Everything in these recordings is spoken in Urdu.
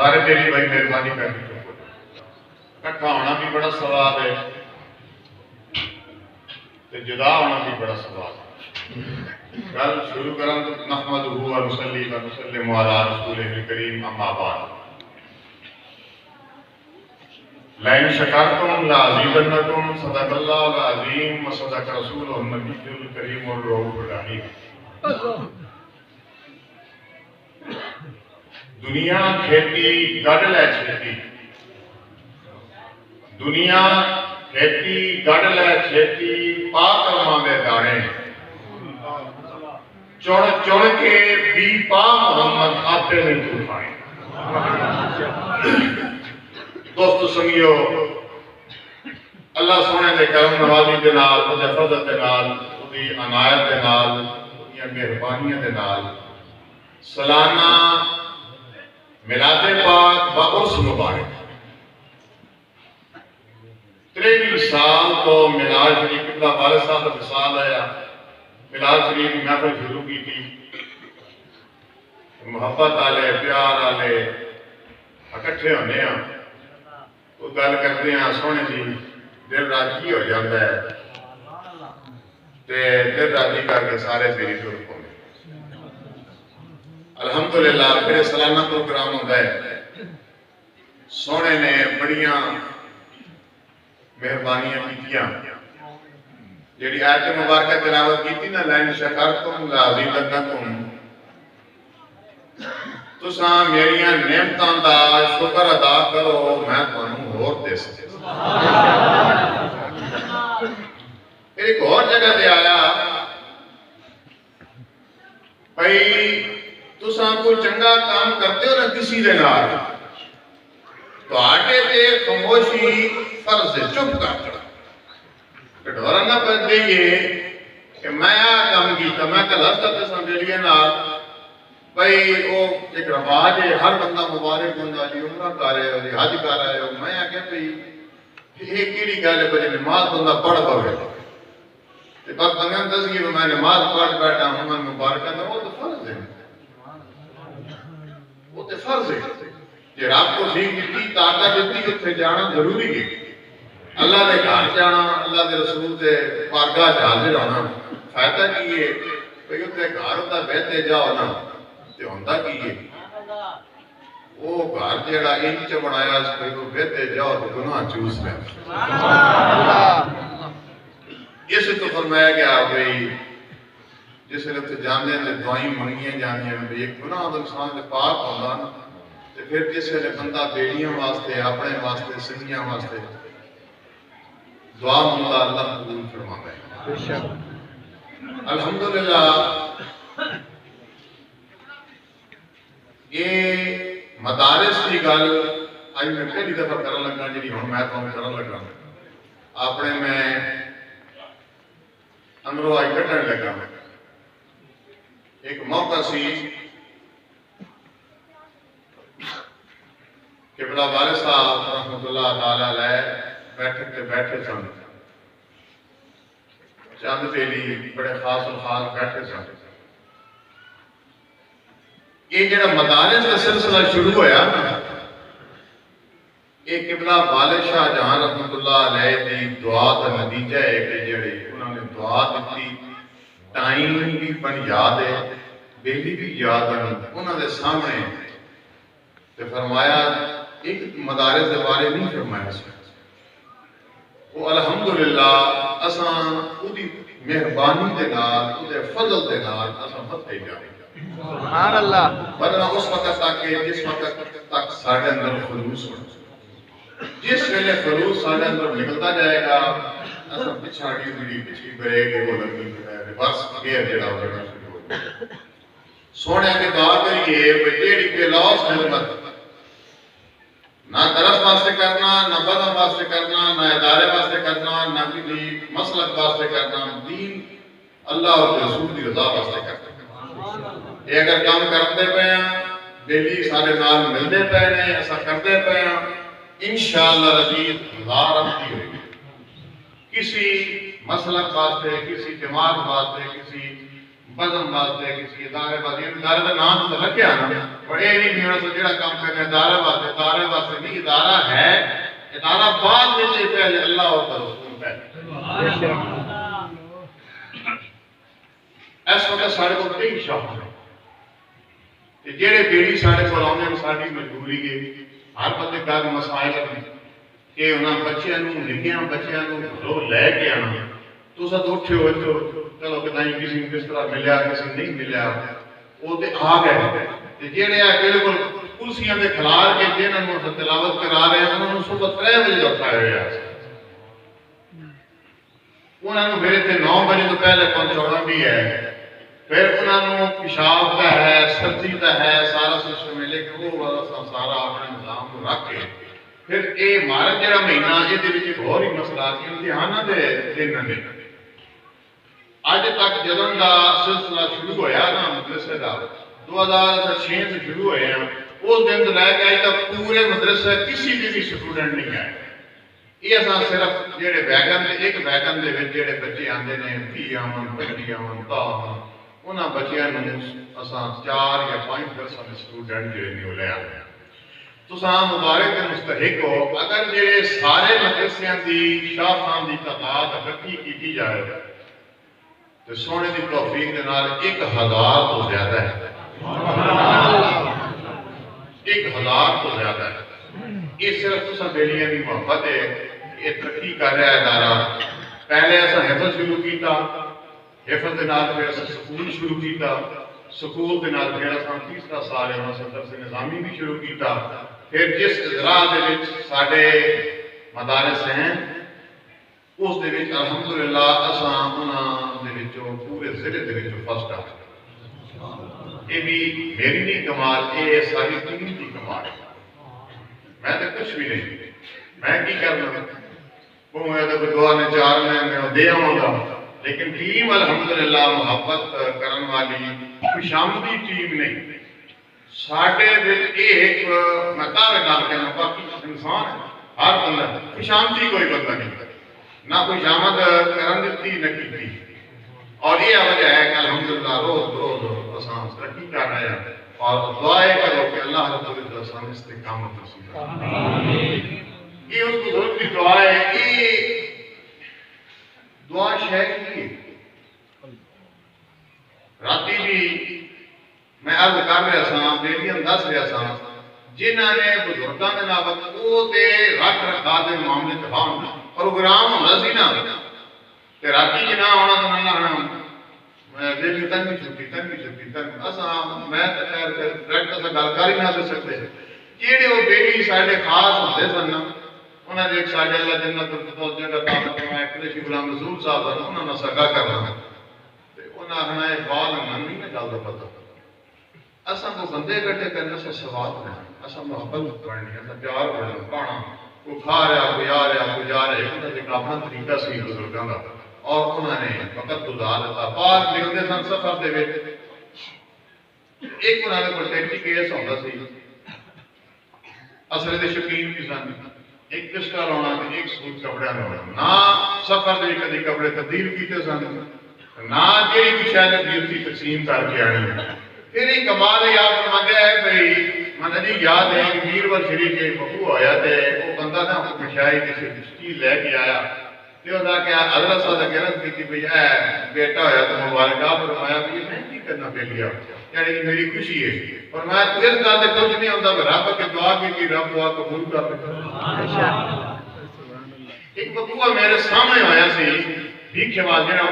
سارے میری بھائی مہربانی کر کے چپ ہو جاؤ۔ اکٹھا ہونا بھی بڑا ثواب ہے تے جدا ہونا بھی بڑا ثواب ہے۔ گل شروع کروں تو نحمدہ و نصلی و نسلم علی رسولہ الکریم، اما بعد۔ لئن شکرتم لازیدنکم، صدق اللہ العظیم و صدق رسولہ النبی الکریم الرؤوف الرحیم۔ دنیا کھیتی گڈ لے چھتی، دنیا کھیتی گڈ لے چھتی، پا کرماں دے دانے، چڑ چڑ کے بی پا محمد آتے نہیں چھپائیں۔ دوست سنگیو، اللہ سونے دے کرم نوازی دے نال، دے فضل دے نال، دی عنایت دے نال، دی مہربانیاں دے نال سالانہ میلاد پاک و عرس مبارک 23 سال تو میلاد شریف قبلہ والد صاحب کا وصال آیا، میلاد شریف کی محفل شروع کی تھی، محبت والے پیار والے اکٹھے ہونے ہیں، وہ گل کرتے ہیں سونے جی دل راضی ہو جاتا ہے تے دل راضی کر کے سارے میری طرف ہونے۔ الحمدللہ پھر سالانہ پروگرام ہوتا ہے، سونے نے بڑیاں مہربانیاں کیتیاں، جیڑی آیت مبارکہ تلاوت کی تھی نا، لئن شکرتم لازیدنکم، تساں میریاں نعمتاں دا شکر ادا کرو، میں تانوں ہور دے سکتا۔ ایک اور جگہ دے آیا بھئی تساں کوئی چنگا کام کرتے ہو نا کسی دے نال، تو آٹے تے خاموشی فرض ہے، چپ کر کٹورا نہ پڑھ دئیے کہ میں کام کیتا، میں کل ہستا تے سنبھیلیے نال بھئی وہ ایک رواج ہے، ہر بندہ مبارک بندہ جی عمرہ کر رہے ہو جی حج کر رہے ہو، میں آگے بھئی یہ کیڑی گل ہے بھئی نماز بندہ پڑھ پڑھے تے بات بندہ دس گی میں نماز پڑھ بیٹھا ہوں، میں مبارکہ دا وہ تو فرض ہے، وہ تو فرض ہے کہ رب کو سیکھ دیتی طاقت دیتی اتنے جانا ضروری ہے، اللہ دے گھر جانا، اللہ دے رسول دے بارگاہ حاضر ہونا، فائدہ کی ہے بھئی اتنے گھر ہوتا بہتے جاؤ نا تے ہوندہ کی ہے وہ گھر جیڑا انچ بنایا اس پہ وہ بہتے جاؤ تو گناہ چوس لیں۔ اس تو فرمایا گیا بھئی جس لئے جانے لئے دعائیں منگیاں جانے ہیں، ایک گناہ اور انسان دے پاک ہوندہ نا تو پھر جس لئے بندہ بیڑیاں واسطے، اپنے واسطے، سنگیاں واسطے دعا مندہ اللہ قبول فرما ہے۔ الحمدللہ یہ مدارس کی گل آج میں پہلی دفعہ کرن لگا جی ہوں میں تو کرن لگا اپنے میں اندروں آئی کٹن لگا ایک موقع سی قبلہ والد صاحب رحمت اللہ تعالیٰ علیہ بیٹھے سن، چند بیلی بڑے خاص و خاص بیٹھے سن۔ یہ جڑا مدارس کا سلسلہ شروع ہویا یہ قبلہ والد شاہ جہاں رحمت اللہ علیہ دی دعا کا نتیجہ ہے کہ جڑے انہوں نے دعا دیتی، ٹائم بھی بن یاد ہے، بیلی بھی یاد ہے، انہوں نے سامنے تو فرمایا ایک مدارس دے بارے نہیں فرمایا سا وہ الحمدللہ اساں اُدھی مہربانی دے نال، اُدھے فضل دے نال اساں بتے جا رہے سبحان اللہ، ورنہ اس وقت تک جس وقت تک ساڑھے اندر خلوص ہونا، جس ویلے خلوص ساڑھے اندر نکلتا جائے گا اساں پچھاڑی ہوئی پچھلی بریک وہ لگی بس گیر جڑا ہو جانا شروع ہو گیا۔ سونے کے دعا کریے بجیڑی کے لاس خدمت نہ طرف واسطے کرنا، نہ بدم واسطے کرنا، نہ ادارے واسطے کرنا، نہ کسی مسلک واسطے کرنا، دین اللہ اور رسول کی رضا واسطے کرنا۔ یہ اگر کام کرتے پہ ہیں بیلی سارے نال ملتے پہ ہیں ایسا کرتے پہ ہیں انشاءاللہ رضید لا ربطی ہوئی کسی مسلک واسطے، کسی جماعت واسطے، کسی بدن واسطے کسی ادارے واسطے ادارے کا نام تو رکھیا نا پر یہ نہیں میرا سے جڑا کام کرنے ادارے واسطے نہیں ادارہ ہے ادارہ بعد میں پہلے اللہ اور رسول پہلے اس وقت سارے کو کئی شاہ ہیں جڑے بیڑی سارے کو آنے ساری مجبوری ہے ہر بندے کا مسائل کہ انہاں بچیاں نوں نکیاں بچیاں نوں لے کے آنا تو سب اٹھے ہوئے تو چلو کتائیں کسی کس طرح ملیا کسی نہیں ملیا وہ تے آ گئے تے جڑے آ بالکل کرسیاں تے کھلار کے جنہاں نوں تلاوت کرا رہے ہیں انہاں نوں صبح 3 بجے اٹھایا ہوا ہے انہاں نوں پھر تے 9 بجے تو پہلے پہنچانا بھی ہے پھر انہاں نوں پیشاب کا ہے سردی کا ہے سارا سسٹم ہے لیکن وہ والا سارا اپنے نظام کو رکھ کے پھر اے مارچ جڑا مہینہ یہ دے وچ اور ہی مسئلہ کہ امتحاناں دے دن نے اج تک جدوں دا سلسلہ شروع ہویا نا مدرسے دا 2006 سے شروع ہوئے ہیں اس دن تو لے کے آج تک پورے مدرسے کسی بھی اسٹوڈنٹ نہیں آئے یہ اساں صرف جڑے ویگن دے ایک ویگن دے وچ جڑے بچے آندے نے 20 آمن 25 آمن تا انہاں بچیاں نوں اساں 4 یا 5% اسٹوڈنٹ جڑے نے لے آئے تساں مبارک دے مستحق ہو اگر جڑے سارے مدرسیاں دی شاخاں دی تعداد اکٹھی کیتی جائے تو سونے دی توفیق دے نال 1000 تو زیادہ ہے 1000 تو زیادہ ہے یہ صرف تساں بیلیاں دی محبت ہے یہ ترقی کر رہا ہے ادارہ پہلے اساں حفظ شروع کیتا حفظ دے نال پھر اساں سکول شروع کیتا سکول دے نال پھر اساں تیسرا سال ہے اساں درس نظامی بھی شروع کیتا پھر جس اضلاع دے وچ ساڈے مدارس ہیں اس دے وچ الحمدللہ اساں انہاں دے وچوں پورے ضلع دے وچوں فرسٹ آ یہ بھی میری نہیں کمال یہ ساری ٹیم کی کمال ہے میں تو کچھ بھی نہیں میں کی کرنا وہ میں تو دعا نے 4 میں دے آؤں گا لیکن ٹیم الحمدللہ محبت کرن والی خوشامدی ٹیم نہیں ساڈے وچ ایک میں دعوے نال کہنا باقی انسان ہے ہر بندہ خوشامدی کوئی بندہ نہیں نہ کوئی شامت کرن دیتی نہ کیتی اور یہ وجہ ہے کہ الحمدللہ روز اساں ترقی کر رہے ہیں اور دعائیں کرو کہ اللہ رب العزت اساں استقامت نصیب فرمائے آمین یہ اس بزرگ کی دعا ہے یہ دعا شیخ کی راتی بھی میں عرض کر رہا سا بیٹیاں دس رہا سا جنہاں نے بزرگاں دے نال او تے رکھ رکھا دے معاملے تے ہون پروگرام ہونا سی نا تے راتی جنا ہونا تے نہ ہونا میں دل تن چھٹی اساں میں تے خیر ڈائریکٹ اساں گل کر ہی نہ سکتے جڑے او بیٹی ساڈے خاص ہوندے سن انہاں دے ایک ساڈے اللہ جنت الفردوس جگہ دعوت میں قریشی غلام رسول صاحب انہاں نے سگا کرنا تے انہاں نے بال نہیں نہ گل دا پتہ اساں کو بندے اکٹھے کرنے سے ثواب ہے اساں محبت کرنی اساں پیار کرنا پانا کوئی کھا رہا کوئی آ رہا کوئی جا رہا انہاں نے اپنا طریقہ سی بزرگاں دا اور انہاں نے وقت گزار دیتا پاک نکلدے سن سفر دے وچ ایک انہاں نے کوئی ٹیکسی کیس ہوندا سی اصل دے شوقین بھی سن ایک کشتا لانا تے ایک سوٹ کپڑا لانا نہ سفر دے کدی کپڑے تبدیل کیتے سن نہ جیڑی بھی شاید ڈیوٹی تقسیم کر کے آنی پھر ایک کمال یاد فرماتے ہیں بھئی من جی یاد ہے کہ میرور شریف کے بہو آیا تے وہ بندہ نا مشائی کی لے کے آیا تے او دا کہ حضرت صاحب کہنا کہ بھئی اے بیٹا ہویا تو مبارکباد فرمایا کہ میں کی کرنا پہ لیا یعنی کہ میری خوشی ہے فرمایا تو اس گل تے کچھ نہیں ہوندا رب کے دعا کی رب دعا قبول کر لے ایک بہو میرے سامنے آیا سی بھیکھے والا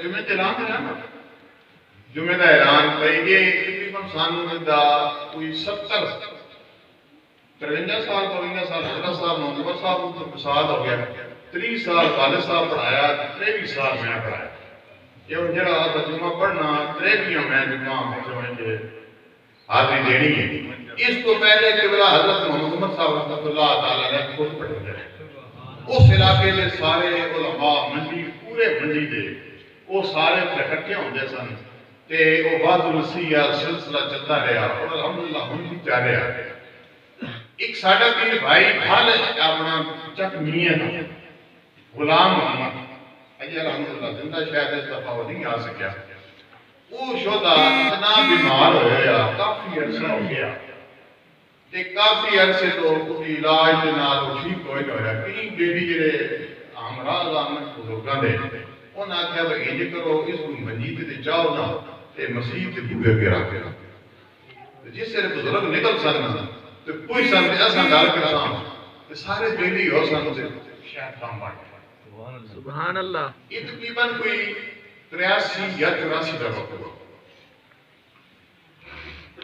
جمعے تے اعلان کرا نا جمعے دا اعلان کئی گئے تقریباً سن دا کوئی 70 53 سال 52 سال حضرت صاحب محمد صاحب کو فساد ہو گیا 30 سال والد صاحب پڑھایا 23 سال میں پڑھایا یہ جڑا ترجمہ پڑھنا 23 میں جمعہ سمجھ کے حاضری دینی ہے اس کو پہلے قبلہ حضرت محمد صاحب رحمۃ اللہ تعالی نے خود پڑھے تھے اس علاقے میں سارے علماء منڈی پورے منڈی دے وہ سارے اکٹھے ہوندے سن تے وہ بعد النسیہ سلسلہ چلتا رہا اور الحمدللہ ہم بھی چاہ رہا ایک ساڈا پیر بھائی بھال اپنا چک میاں غلام محمد اجی الحمدللہ زندہ شاید اس دفعہ وہ نہیں آ سکیا وہ شوہدا اتنا بیمار ہویا کافی عرصہ ہو گیا تے کافی عرصے تو کوئی علاج دے نال وہ ٹھیک ہوئے ہویا کئی بیٹی جڑے امراض آمن بزرگاں دے انہاں آکھیا بھئی انج کرو اس کو منجی تے جاؤ نا تے مسیح تے بوئے کے رکھ کے جس سے بزرگ نکل سکنا تے کوئی سن تے اساں گل کراں تے سارے بیلی ہو سن تے شاید کام بن جائے سبحان اللہ یہ تقریباً کوئی 83 یا 84 کا وقت ہوا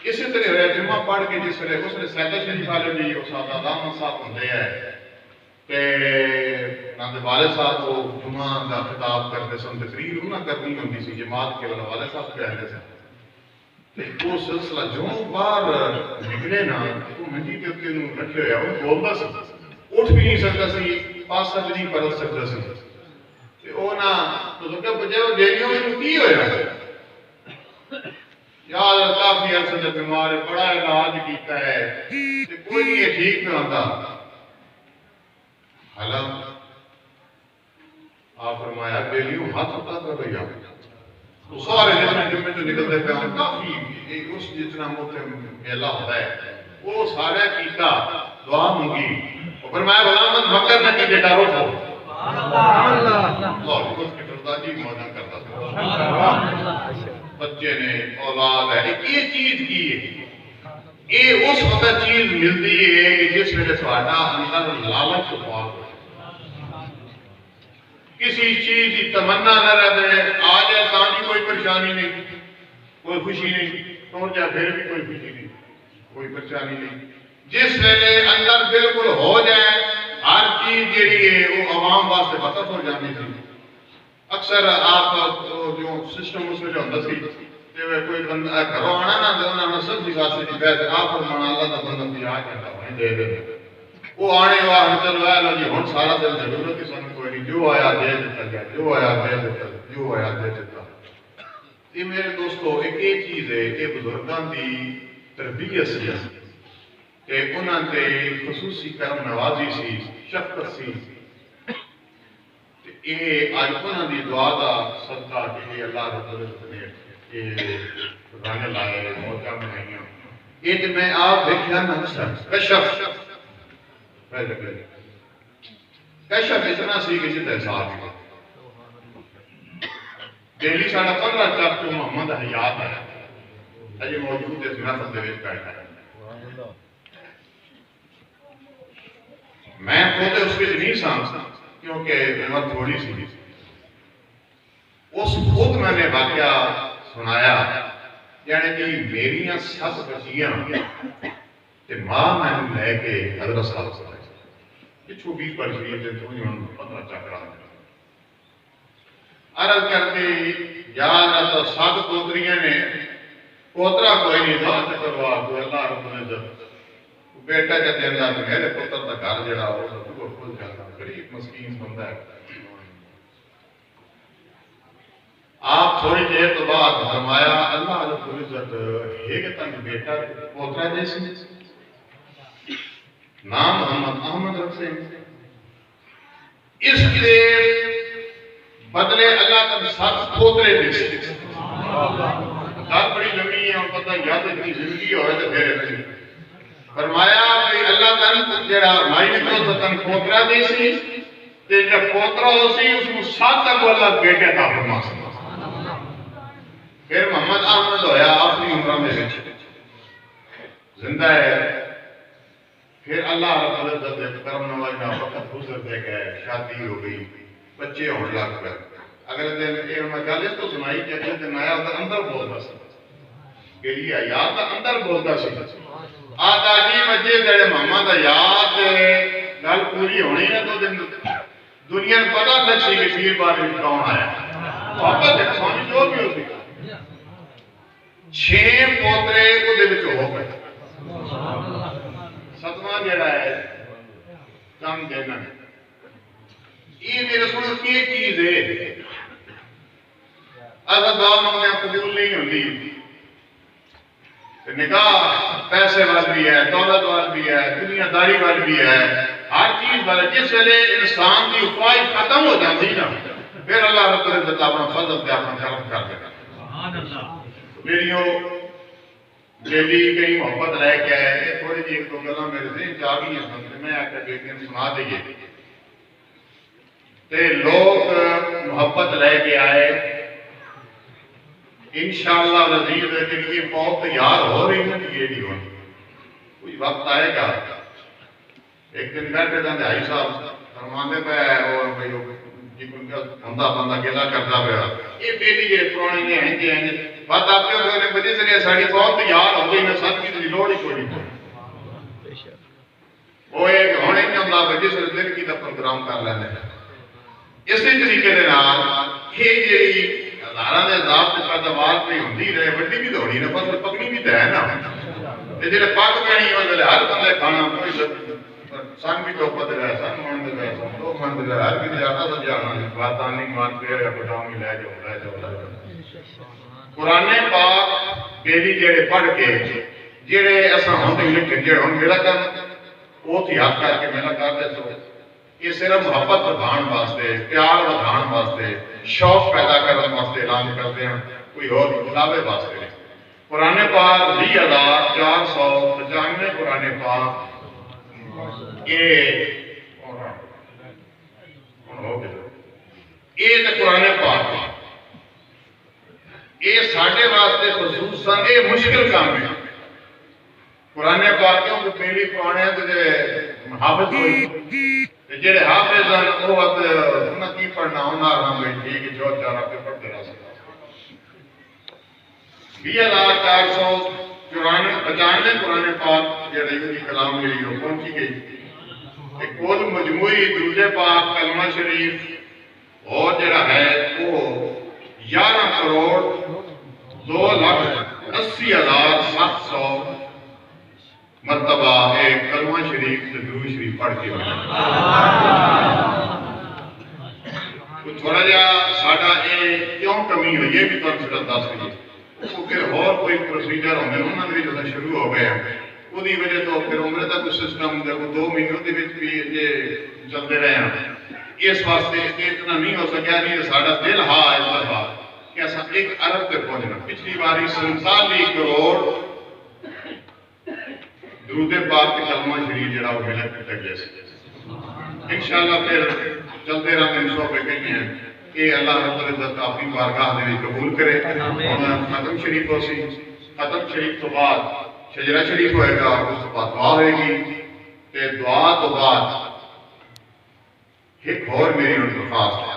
اسی طرح ہویا جمعہ پڑھ کے جس طرح اس نے سیدہ شریف والے بھی استاد احمد صاحب ہوندے ہیں تے نام دے والد صاحب کو جمعہ کا خطاب کرتے سن تقریر انہاں کرنی ہوندی سی جماعت کے والد صاحب کہتے سن تے وہ سلسلہ جو باہر نکلے نا وہ منجی کے اوپر نوں رکھے ہویا وہ بولدا سی اٹھ بھی نہیں سکتا سی پاسا بھی نہیں پڑھ سکتا سی تے او نا تو کہ بجے وہ بیلیوں میں کی ہویا یار کافی عرصے سے بیمار ہے بڑا علاج کیتا ہے تے کوئی نہیں ہے ٹھیک نہ ہوتا حالانکہ آپ فرمایا بیلیوں ہاتھ اٹھا کر بھیا وہ سارے جتنے جمعے جو نکلتے پہ ہم کافی اس جتنا موقع میلہ ہوتا ہے وہ سارے کیتا دعا مانگی اور فرمایا غلامت مکر نہ کی بیٹا رو ہو اللہ اس کی پرداجی موجن کرتا تھا بچے نے اولاد ہے ایک یہ چیز کی ہے یہ اس وقت چیز ملتی ہے کہ جس میں تھوڑا اندر لالچ کو بہت کسی چیز کی تمنا نہ رہے آ جائے تاں بھی کوئی پریشانی نہیں کوئی خوشی نہیں ٹوٹ جائے پھر بھی کوئی خوشی نہیں کوئی پریشانی نہیں جس ویلے اندر بالکل ہو جائے ہر چیز جیڑی ہے وہ عوام واسطے وقف ہو جاتی تھی اکثر آپ جو سسٹم اس میں جو ہوتا سی کوئی بندہ گھروں آنا نہ دے انہاں سب دی واسطے دی بیعت آپ فرمانا اللہ دا بندہ بھی آ جاتا وہیں دے دے وہ آنے والا چلو اے لو جی ہن سارا دن ضرورت ہی سن کوئی نہیں جو آیا دے دیتا گیا جو آیا دے دیتا جو آیا دے دیتا یہ میرے دوستو ایک یہ چیز ہے کہ بزرگاں دی تربیت سی کہ انہاں تے خصوصی کرم نوازی سی شفقت سی یہ آج انہاں دی دعا دا صدقہ کہ اللہ رب العزت نے یہ رانے لائے موقع بنائیاں یہ جو میں آپ دیکھیا نا کشف پہلے کشف اتنا سی کہ جتنے احساس ہوا دہلی ساڑھا 15 چاپ تو محمد حیات ہے اجے موجود ہے سنات دیویش بیٹھا ہے میں خود اس کے نہیں سامتا کیونکہ عمر تھوڑی سی اس خود میں نے واقعہ سنایا یعنی کہ میریاں 7 بچیاں کہ ماں میں نے لے کے حضرت صاحب سے یہ چھوٹی پر شریف ہے تو انہوں 15 چکرا عرض کرتے یار تو 7 پوتریاں نے پوترا کوئی نہیں تھا چکروا تو اللہ رب العزت بیٹا کہتے ہیں کہ میرے پتر کا گھر جڑا ہو تو کھل جاتا غریب مسکین بندہ ہے آپ تھوڑی دیر تو بعد فرمایا اللہ رب العزت ہے کہ تنگ بیٹا پوترا جیسے نام محمد احمد رکھتے اس کے بدلے اللہ کا 7 پوترے دے بات بڑی لمبی ہے اور پتہ یاد اتنی زندگی ہوئے تو پھر رکھتے فرمایا کہ اللہ تعالیٰ جڑا مائی کو تن پوترا دے سی تے جب پوترا ہو سی اس کو 7 تک اللہ بیٹے عطا فرما سی پھر محمد احمد ہویا آخری عمرہ میں زندہ ہے پھر اللہ رب العزت کرم نوازنا وقت گزر دے گئے شادی ہو گئی بچے ہونے لگ گئے اگلے دن یہ میں گل اس کو سنائی کہ اگلے دن آیا تو اندر بولتا سی گلی آیات کا اندر بولتا سی آتا جی بچے تیرے محمد آیات گل پوری ہونی ہے تو دن دنیا میں پتہ تک سی کہ پیر بار کون آیا واپس ایک سونی جو بھی ہوتی 6 پوترے کو دے بچو ہو گئے 7واں جڑا ہے کام دینا ہے یہ میرے سنو کی چیز ہے اگر دعا مانگنے قبول نہیں ہوتی نکاح پیسے وال بھی ہے دولت وال بھی ہے دنیا داری وال بھی ہے ہر چیز وال جس ویلے انسان کی خواہش ختم ہو جاتی نا پھر اللہ رب العزت اپنا فضل تے اپنا کرم کر دینا میری بیلی کئی محبت لے کے آئے تھوڑی جی ایک دو گلاں میرے ذہن چ آ گئی ہیں میں آخر بیٹی نے سنا دئیے تے لوگ محبت لے کے آئے انشاءاللہ العزیز کے لیے بہت تیار ہو رہی ہیں یہ نہیں ہونی کوئی وقت آئے گا ایک دن بیٹھے تھے دہائی صاحب فرماندے پہ اور بھائی جی بندہ بندہ گلا کرتا پیا یہ بیٹی کے پرانے نے ہیں جی بات آپ کے ہوئے بجے سے ساڑی بہت تیار ہو گئی نہ ساتھ کی لوڑ ہی کوئی نہیں وہ ایک ہونے کے اندر بجے سے دل کی طرف پروگرام کر لینے اسی طریقے دے نال یہ جی ہزاراں دے عذاب تے پیداوار پہ ہوندی رہے وڈی بھی دوڑی نہ فصل پکنی بھی تے ہے نا تے جڑے پک پینی ہوندے ہر بندے کھانا کوئی سن بھی تو پتہ ہے سن من دے سن تو من دے ہر بھی زیادہ تو جانا باتاں نہیں مان کے بٹاؤں میں لے جاؤ قرآن پاک بیلی جڑے پڑھ کے جڑے اساں ہوندے لکھ جڑے ہن میرا کر او تھی یاد کر کے میرا کر دے سو یہ صرف محبت بڑھان واسطے پیار بڑھان واسطے شوق پیدا کرنے واسطے اعلان کرتے ہیں کوئی اور دکھلاوے واسطے نہیں قرآن پاک 20,495 قرآن پاک یہ قرآن پاک یہ ساڑھے واسطے خصوصاً یہ مشکل کام ہے قرآن پاک کیوں کہ پہلی قرآن ہے حافظ ہوئی جڑے حافظ ہیں وہ وقت انہاں کی پڑھنا انہاں میں ٹھیک جو چارہ پہ پڑھتے رہ سکتا 20,495 قرآن پاک جڑے یہودی کلام جڑی ہو پہنچی گئی ایک کل مجموعی درود پاک کلمہ شریف اور جڑا ہے وہ 11 کروڑ 2,80,700 مرتبہ ایک کلمہ شریف سے درود شریف پڑھ کے تھوڑا جا ساڑھا کیوں کمی ہوئی ہے بھی تو صرف 10 بجے پھر اور کوئی پروسیجر ہونے انہوں نے جب شروع ہو گئے ہیں وہ دی وجہ تو پھر عمرے تک کچھ سسٹم دے وہ 2 مہینوں دے بھی یہ چلتے رہے ہیں اس واسطے اتنا نہیں ہو سکیا نہیں ساڑھا دل ہاں اس طرح کہ ایسا 1 ارب تک پہنچنا پچھلی باری 47 کروڑ درود پاک کے کلمہ شریف جڑا وہ ملے تک جیسے انشاءاللہ پھر چلتے رہتے ہیں سو پہ کہیں ہیں کہ اللہ رب العزت اپنی بارگاہ میں قبول کرے ختم شریف ہو سی ختم شریف تو بعد شجرہ شریف ہوئے گا اس بعد دعا ہوئے گی کہ دعا تو بعد ایک اور میری ان درخواست